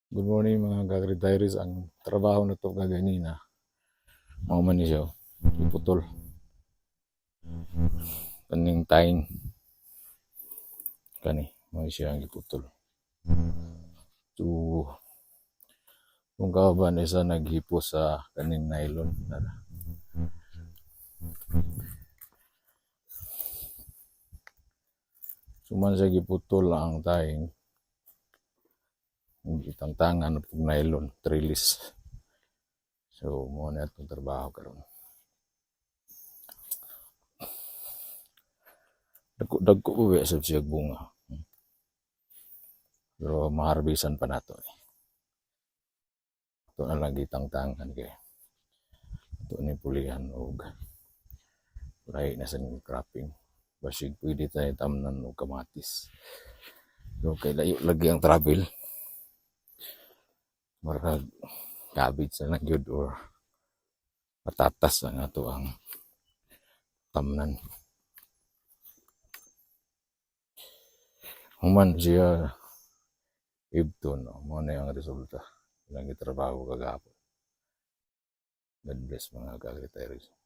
Good morning mga ka-retirees. Ang trabaho na to kaganina, mao man ni siya, iputol. Kaning taing, kani, mao siya ang iputol. So, kung kauban isa naghipo sa kaning nylon. Suman siya giputol ang taing, itangtangan ng nylon, trellis. So, mao na itong trabaho karon. Dagko uwi sa siya bunga. Pero maharbisan pa nato. Ito na lang gitangtangan kay ito ni pulihan o lahi na sa cropping. Basig pwede tayo tamnan o kamatis. So, kay layo lagi ang travel. Marag cabbage na lang yun or patatas na nga to ang tamnan. Human siya ibton, no? Mo na yung resulta. Ilang itrabaho kagapon. God bless mga ka-retirees.